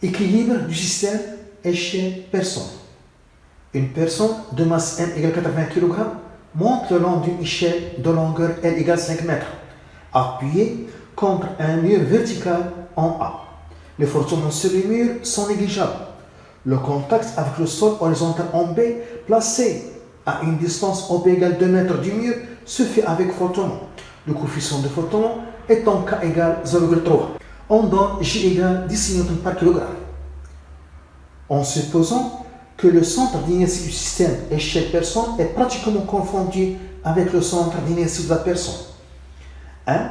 Équilibre du système échelle-personne. Une personne de masse M égale 80 kg monte le long d'une échelle de longueur L égale 5 mètres, appuyée contre un mur vertical en A. Les frottements sur les murs sont négligeables. Le contact avec le sol horizontal en B, placé à une distance OB égale 2 mètres du mur, se fait avec frottement. Le coefficient de frottement est en K égale 0,3. On donne J égale 10 N par kilogramme. En supposant que le centre d'inertie du système échelle-personne est pratiquement confondu avec le centre d'inertie de la personne. 1.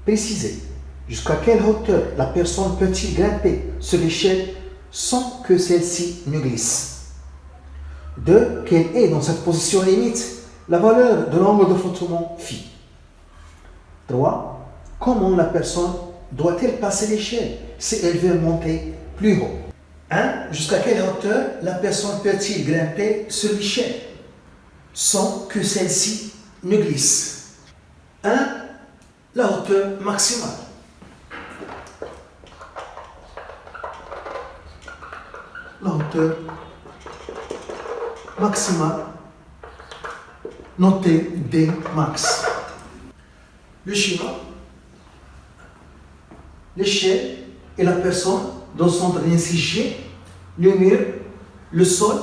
Préciser jusqu'à quelle hauteur la personne peut-il grimper sur l'échelle sans que celle-ci ne glisse. 2. Quelle est dans cette position limite la valeur de l'angle de frottement phi. 3. Comment la personne doit-elle passer l'échelle si elle veut monter plus haut. 1. Jusqu'à quelle hauteur la personne peut-il grimper sur l'échelle sans que celle-ci ne glisse. 1. La hauteur maximale. La hauteur maximale, notée D max. Le schéma, l'échelle et la personne dans son centre d'inertie G, le mur, le sol.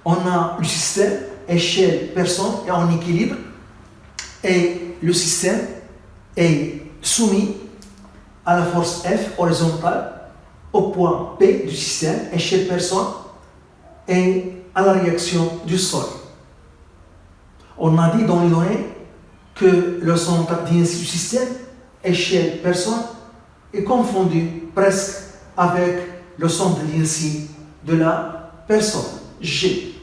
On a le système, échelle, personne est en équilibre et le système est soumis à la force F horizontale au point P du système, échelle, personne, et à la réaction du sol. On a dit dans les données que le centre d'inertie du système, échelle, personne, est confondu presque avec le centre d'inertie de la personne, G.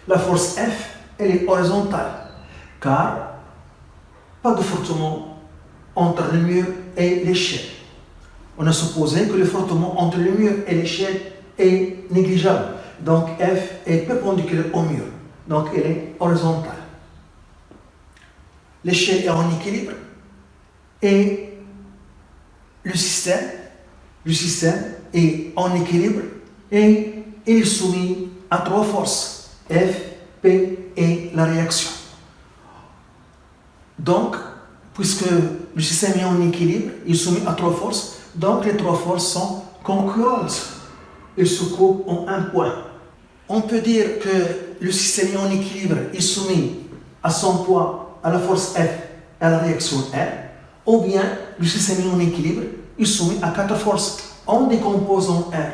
La force F, elle est horizontale, car pas de frottement entre le mur et l'échelle. On a supposé que le frottement entre le mur et l'échelle est négligeable. Donc F est perpendiculaire au mur. Donc elle est horizontale. L'échelle est en équilibre et le système est en équilibre et il est soumis à 3 forces, F, P et la réaction. Donc, puisque le système est en équilibre, il est soumis à 3 forces, donc les 3 forces sont concurrentes. Ils se coupent en un point. On peut dire que le système est en équilibre, il est soumis à son poids, à la force F, à la réaction R, ou bien le système est en équilibre, il est soumis à 4 forces. En décomposant R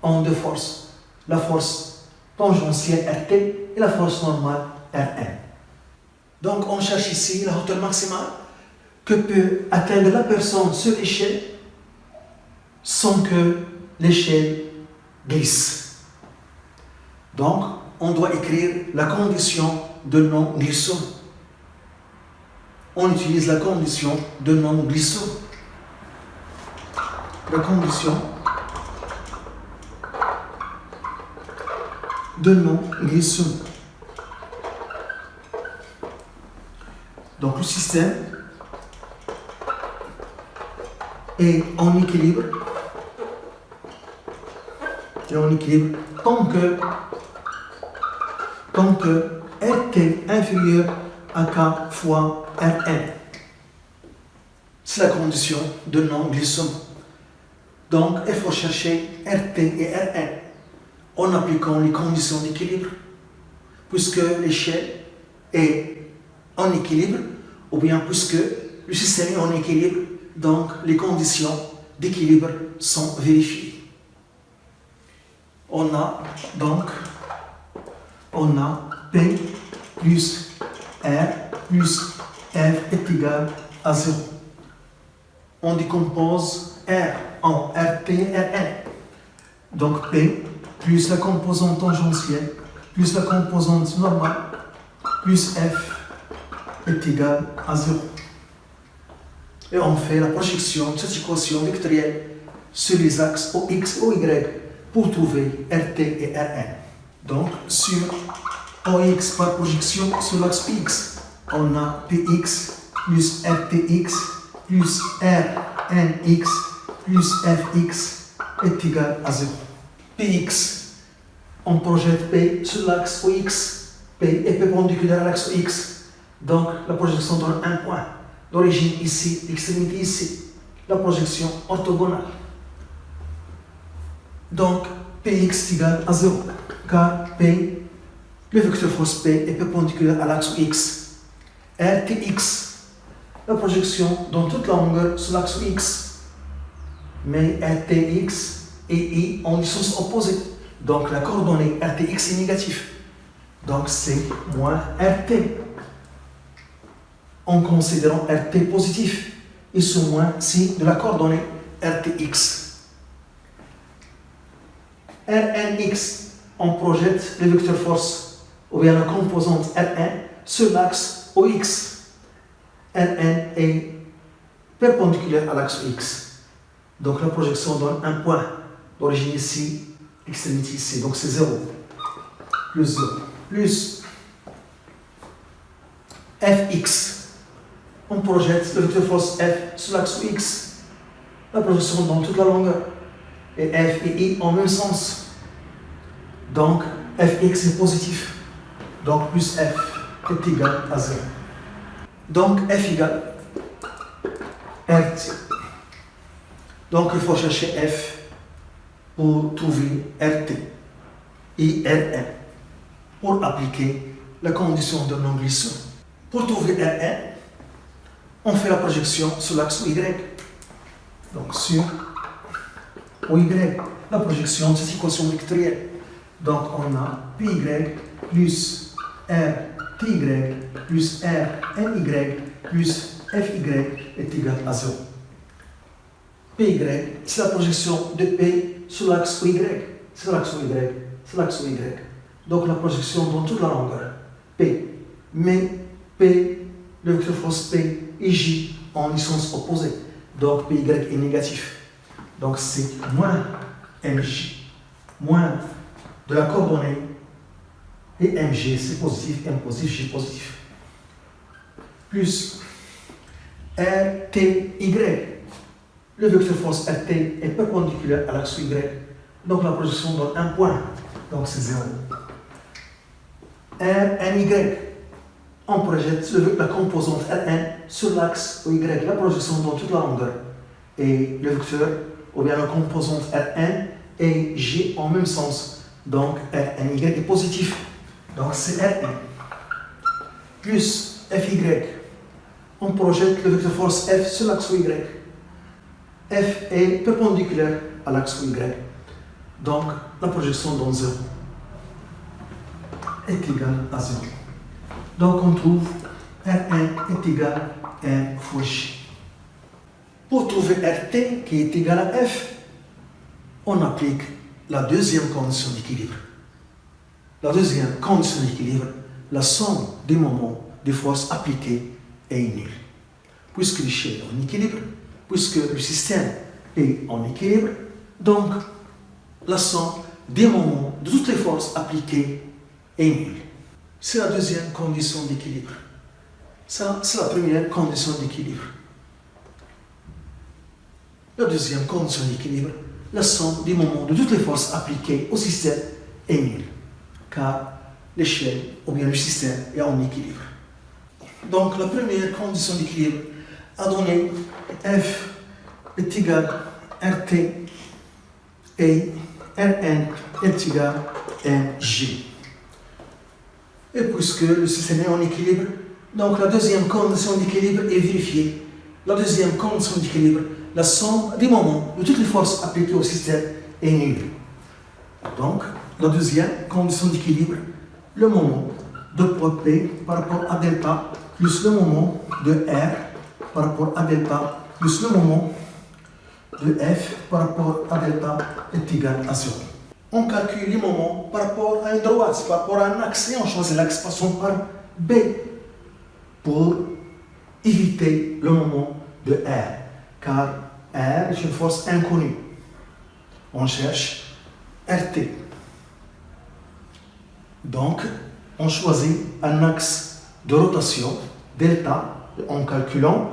en 2 forces, la force tangentielle RT et la force normale Rn. Donc on cherche ici la hauteur maximale que peut atteindre la personne sur l'échelle sans que l'échelle glisse. Donc on doit écrire la condition de non-glissement. On utilise la condition de non-glissement. La condition de non-glissement. Donc le système est en équilibre. Tant que RT est inférieur à K fois Rn. C'est la condition de non-glissement. Donc, il faut chercher RT et Rn en appliquant les conditions d'équilibre, puisque l'échelle est en équilibre, ou bien puisque le système est en équilibre, donc les conditions d'équilibre sont vérifiées. On a P plus R plus F est égal à 0. On décompose R en RT et Rn. Donc P plus la composante tangentielle plus la composante normale plus F est égal à 0. Et on fait la projection de cette équation vectorielle sur les axes OX et OY pour trouver RT et Rn. Donc sur OX par projection sur l'axe PX, on a PX plus RTX plus RNX plus Fx est égal à 0. Px, on projette P sur l'axe OX. P est perpendiculaire à l'axe OX. Donc la projection donne un point. L'origine ici, l'extrémité ici. La projection orthogonale. Donc Px est égal à 0. Car P, le vecteur force P est perpendiculaire à l'axe X. Rtx, la projection dans toute la longueur sur l'axe X. Mais Rtx et I ont des sens opposés. Donc la coordonnée Rtx est négative. Donc c'est moins Rt. En considérant Rt positif, et ce moins si de la coordonnée Rtx. Rnx, on projette le vecteur force ou bien la composante Rn sur l'axe OX. Rn est perpendiculaire à l'axe X. Donc la projection donne un point. L'origine ici, l'extrémité ici. Donc c'est 0. Plus 0. Plus Fx. On projette le vecteur force F sur l'axe X. La projection dans toute la longueur. Et F et I en même sens. Donc Fx est positif. Donc plus F est égal à 0. Donc F égale RT. Donc il faut chercher F pour trouver RT et Rn pour appliquer la condition de non-glisson. Pour trouver Rn, on fait la projection sur l'axe Y. Donc sur OY, la projection de cette équation vectorielle. Donc on a PY plus RTY plus RNY plus FY est égal à 0. PY, c'est la projection de P sur l'axe OY. C'est l'axe OY, c'est l'axe OY. Donc la projection dans toute la longueur. P. Mais P, le vecteur force P et J ont les sens opposés. Donc PY est négatif. Donc c'est moins MJ, moins de la coordonnée, et MG c'est positif, M positif, G positif. Plus RTY, le vecteur force RT est perpendiculaire à l'axe Y. Donc la projection donne un point, donc c'est 0. RNY, on projette la composante Rn sur l'axe Y, la projection dans toute la longueur. Et le vecteur, ou bien la composante Rn et G en même sens. Donc RNY est positif. Donc c'est Rn. Plus FY, on projette le vecteur force F sur l'axe Y. F est perpendiculaire à l'axe Y. Donc la projection dans 0 est égale à 0. Donc on trouve Rn est égal à 1 fois J. Pour trouver Rt qui est égal à F, on applique la deuxième condition d'équilibre. La deuxième condition d'équilibre, la somme des moments des forces appliquées est nulle. Puisque l'échelle est en équilibre, puisque le système est en équilibre, donc la somme des moments de toutes les forces appliquées est nulle. C'est la deuxième condition d'équilibre. Ça, c'est la première condition d'équilibre. La deuxième condition d'équilibre, la somme des moments de toutes les forces appliquées au système est nulle, car l'échelle ou bien le système est en équilibre. Donc la première condition d'équilibre a donné F est égal à RT et Rn est égal à G. Et puisque le système est en équilibre, donc la deuxième condition d'équilibre est vérifiée. La deuxième condition d'équilibre, la somme des moments de toutes les forces appliquées au système est nulle. Donc, la deuxième condition d'équilibre, le moment de poids P par rapport à delta plus le moment de R par rapport à delta plus le moment de F par rapport à delta est égal à 0. On calcule les moments par rapport à une droite, par rapport à un axe, et on choisit l'axe passant par B pour éviter le moment de R, car R est une force inconnue. On cherche RT. Donc, on choisit un axe de rotation, delta, en calculant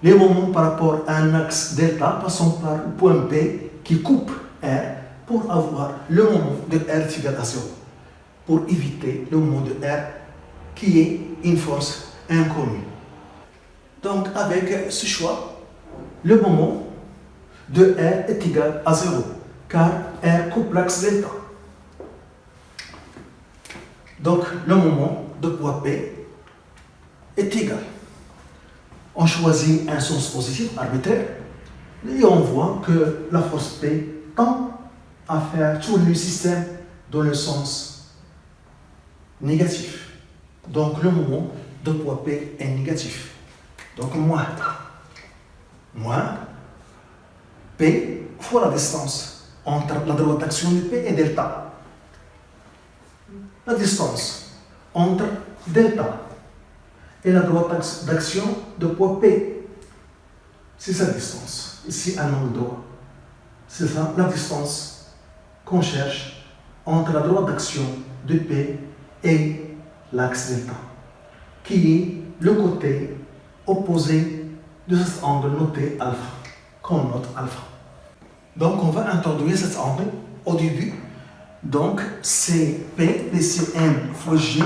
les moments par rapport à un axe delta passant par le point B qui coupe R pour avoir le moment de R est égal à 0. Pour éviter le moment de R qui est une force inconnue. Donc avec ce choix, le moment de R est égal à 0, car R coupe l'axe delta. Donc le moment de poids P est égal. On choisit un sens positif arbitraire et on voit que la force P tend à faire tourner le système dans le sens négatif. Donc le moment de poids P est négatif. Donc moins P fois la distance entre la droite d'action de P et delta. La distance entre delta et la droite d'action de poids P, c'est sa distance. Ici, un angle droit. C'est ça, la distance qu'on cherche entre la droite d'action de P et l'axe delta, qui est le côté opposé de cet angle noté alpha, qu'on note alpha. Donc, on va introduire cet angle au début. Donc, c'est P, PCM fois J,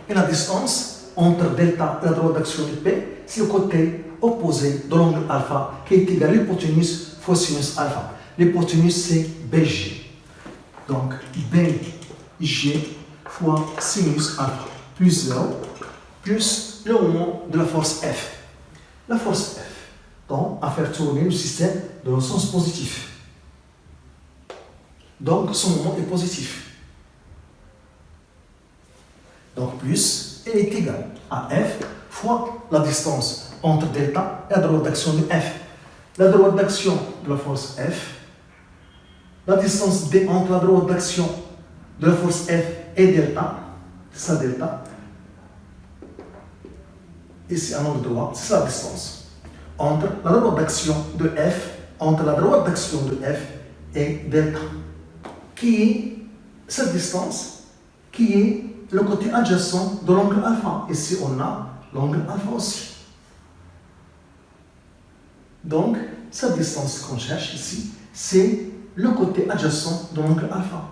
et la distance entre delta et la droite d'action de P, c'est le côté opposé de l'angle alpha, qui est égal à l'hypoténuse fois sinus alpha. L'hypoténuse, c'est BG. Donc, BG fois sinus alpha, plus 0, plus le moment de la force F. La force F tend à faire tourner le système dans le sens positif. Donc, son moment est positif. Donc, plus, elle est égale à F fois la distance entre delta et la droite d'action de F. La droite d'action de la force F, la distance entre la droite d'action de la force F et delta, c'est ça delta. Ici, un angle droit, c'est la distance entre la droite d'action de F, et delta, qui est cette distance, qui est le côté adjacent de l'angle alpha. Ici, on a l'angle alpha aussi. Donc, cette distance qu'on cherche ici, c'est le côté adjacent de l'angle alpha,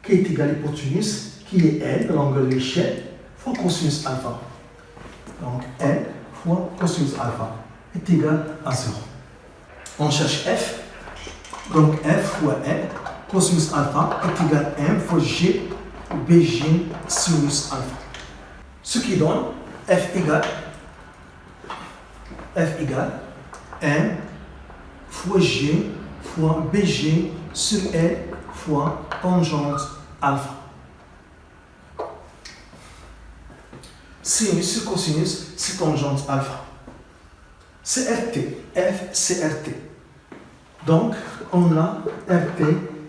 qui est égal à l'hypoténuse, qui est L, l'angle de l'échelle, fois cosinus alpha. Donc, L fois cosinus alpha est égal à 0. On cherche F. Donc, F fois L, cosinus alpha, est égal à M fois G, BG, sinus alpha. Ce qui donne F égale M fois G fois BG sur L fois tangente alpha. Sinus sur cosinus, c'est tangente alpha. CRT, F, CRT. Donc, on a RT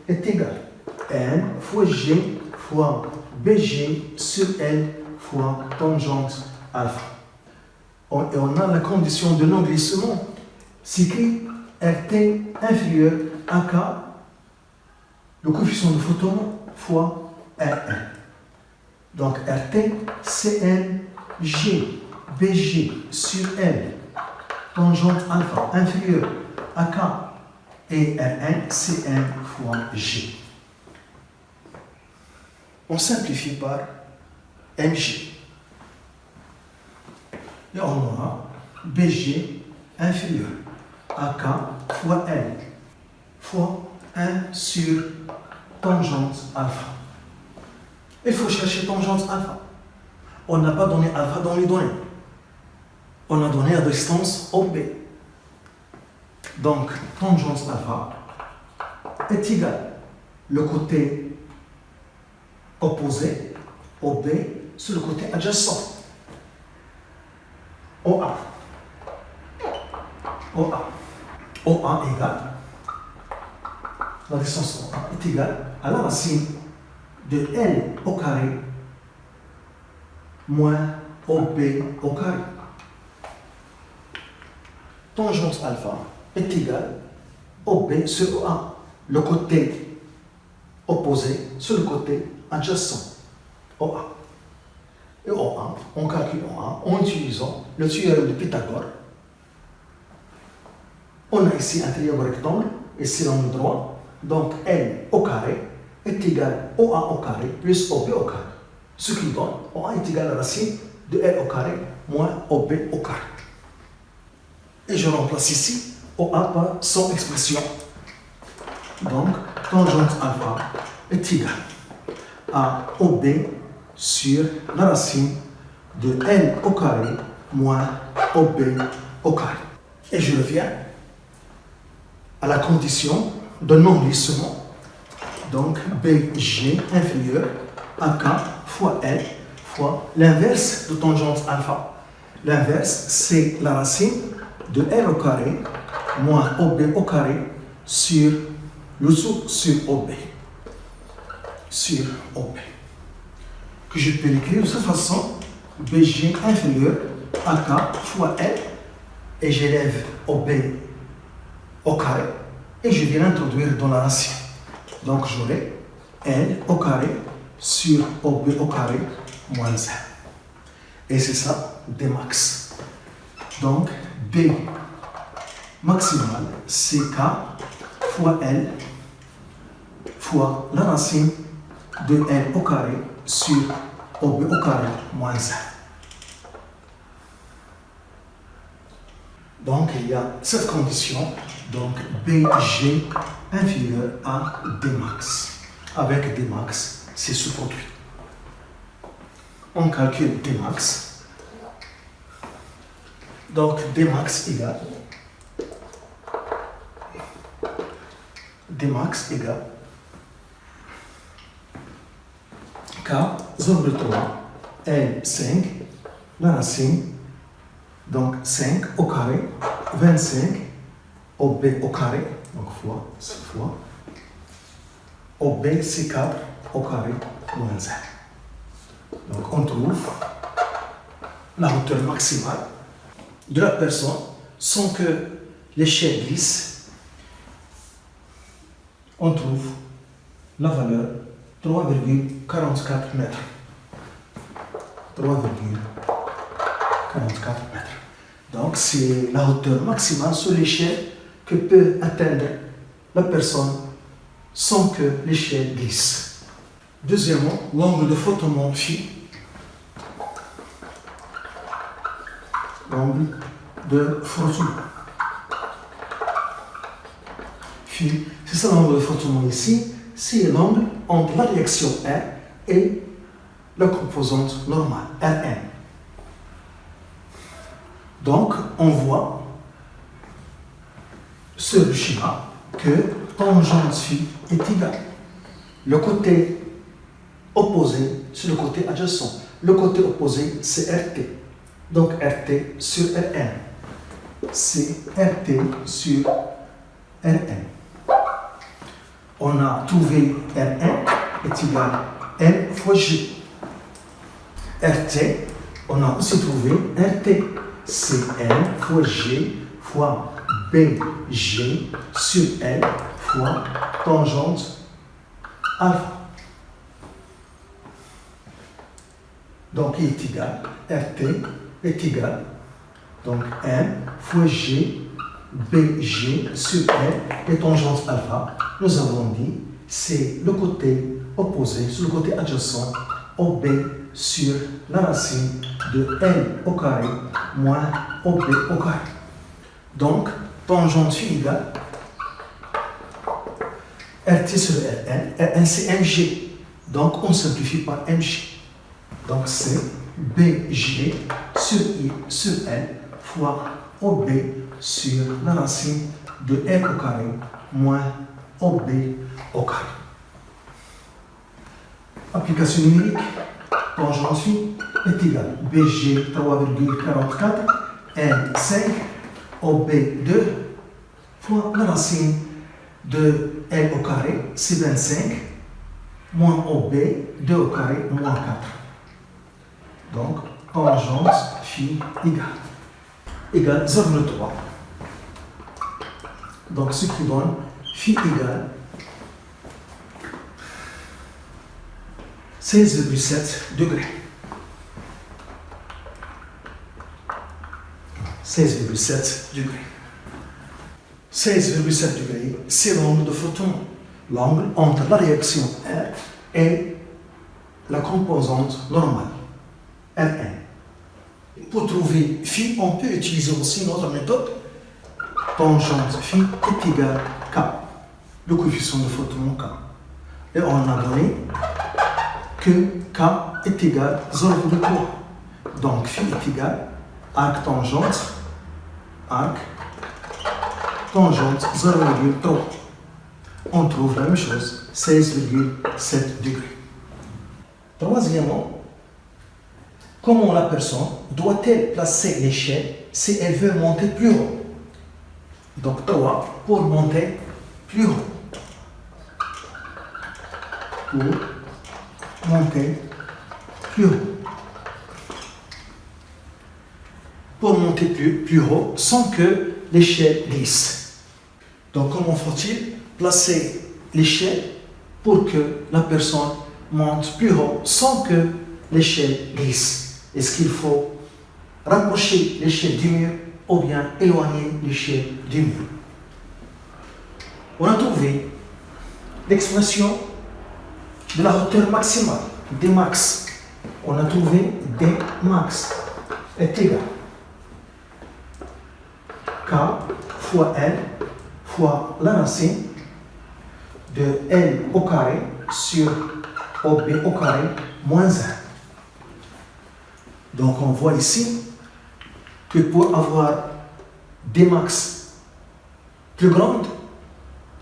est égal à M fois G fois BG sur L fois tangente alpha. Et on a la condition de non-glissement. C'est que RT inférieur à K, le coefficient de photon fois Rn. Donc RT, CN, G, BG sur L, tangente alpha inférieure à K, et Rn, Cn fois G. On simplifie par Mg. Et on aura BG inférieur à K fois L fois 1 sur tangente alpha. Il faut chercher tangente alpha. On n'a pas donné alpha dans les données. On a donné la distance OB. Donc, tangente alpha est égal le côté opposé, OB, sur le côté adjacent, OA. OA égale, la distance OA est égale à la racine de L au carré moins OB au carré. Tangente alpha est égal OB sur OA, le côté opposé sur le côté adjacent, OA. Et OA, on calcule OA en utilisant le théorème de Pythagore. On a ici un triangle rectangle, ici l'angle droit, Donc L au carré est égal à OA au carré plus OB au carré. Ce qui donne OA est égal à la racine de L au carré moins OB au carré. Et je remplace ici OA par son expression. Donc, tangente alpha est égal à OB sur la racine de L au carré moins OB au carré. Et je reviens à la condition de non-glissement. Donc, BG inférieur à K fois L fois l'inverse de tangente alpha. L'inverse, c'est la racine de L au carré moins OB au carré sur le dessous sur OB. Sur OB. Que je peux l'écrire de cette façon, BG inférieur à K fois L, et j'élève OB au carré, et je viens l'introduire dans la racine. Donc j'aurai L au carré sur OB au carré moins 1. Et c'est ça, D max. Donc B maximal, c'est K fois L fois la racine de L au carré sur OB au carré moins 1. Donc il y a cette condition, donc BG inférieur à D max. Avec D max, c'est ce produit. On calcule D max. Donc D max égale D max égale K 0,3 L 5 la racine, donc 5 au carré 25 OB au carré, donc fois OB c'est 4 au carré moins 1. Donc on trouve la hauteur maximale de la personne sans que l'échelle glisse. On trouve la valeur 3,44 mètres. 3,44 mètres. Donc c'est la hauteur maximale sur l'échelle que peut atteindre la personne sans que l'échelle glisse. Deuxièmement, l'angle de frottement phi. L'angle de frottement phi. C'est ça l'angle de frottement ici. C'est l'angle entre la réaction R et la composante normale, Rn. Donc, on voit sur le schéma que tangente phi est égale. Le côté opposé, c'est le côté adjacent. Le côté opposé, c'est RT. Donc, RT sur Rn. C'est RT sur Rn. On a trouvé Rn est égal à N fois G. RT, on a aussi trouvé RT. C'est N fois G fois BG sur L fois tangente alpha. Donc, il est égal, RT est égal, donc N fois G, BG sur L et tangente alpha. Nous avons dit, c'est le côté opposé, sur le côté adjacent, OB sur la racine de L au carré moins OB au carré. Donc, tangente phi égale RT sur Rn. Rn c'est Mg. Donc, on simplifie par Mg. Donc, c'est BG sur I sur L fois OB sur la racine de L au carré moins OB au carré. Application numérique. Tangente phi est égal à BG 3,44 N 5 OB 2 fois la racine de L au carré, c'est 25, moins OB 2 au carré, moins 4. Donc, tangente phi égale 0,3. Donc, ce qui donne phi égale 16,7 degrés. 16,7 degrés. 16,7 degrés, c'est l'angle de frottement. l'angle entre la réaction R et la composante normale, Rn. Pour trouver phi, on peut utiliser aussi notre méthode. Tangente phi est égal à K, le coefficient de frottement K. Et on a donné que K est égal à 0,3. Donc phi est égal à arc tangente 0,3. On trouve la même chose, 16,7 degrés. Troisièmement, comment la personne doit-elle placer l'échelle si elle veut monter plus haut? Donc 3, pour monter plus haut. Pour monter plus haut. Pour monter plus haut sans que l'échelle glisse. Donc comment faut-il placer l'échelle pour que la personne monte plus haut sans que l'échelle glisse? Est-ce qu'il faut rapprocher l'échelle du mur ou bien éloigner l'échelle du mur? On a trouvé l'expression de la hauteur maximale, Dmax. On a trouvé Dmax est égal K fois L fois la racine de L au carré sur OB au carré moins 1. Donc on voit ici que pour avoir Dmax plus grande,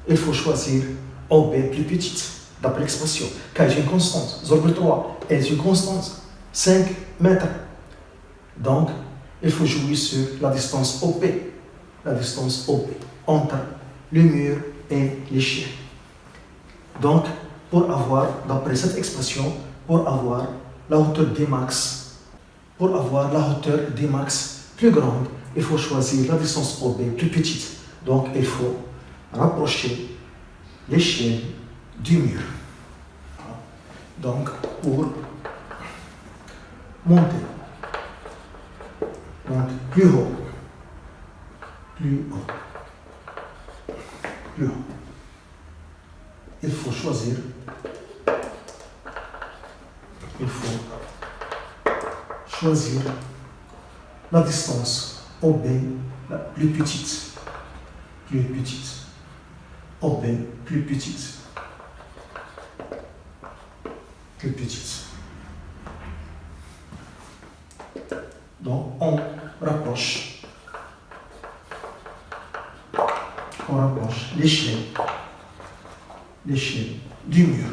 il faut choisir OB plus petite, d'après l'expression. K est une constante, 0,3, L est une constante, 5 mètres. Donc, il faut jouer sur la distance OP, entre le mur et l'échelle. Donc, pour avoir, d'après cette expression, pour avoir la hauteur Dmax, plus grande, il faut choisir la distance OB plus petite. Donc, il faut rapprocher l'échelle du mur. Donc, pour monter plus haut, il faut choisir la distance OB la plus petite. OB plus petite. Donc on rapproche l'échelle du mur.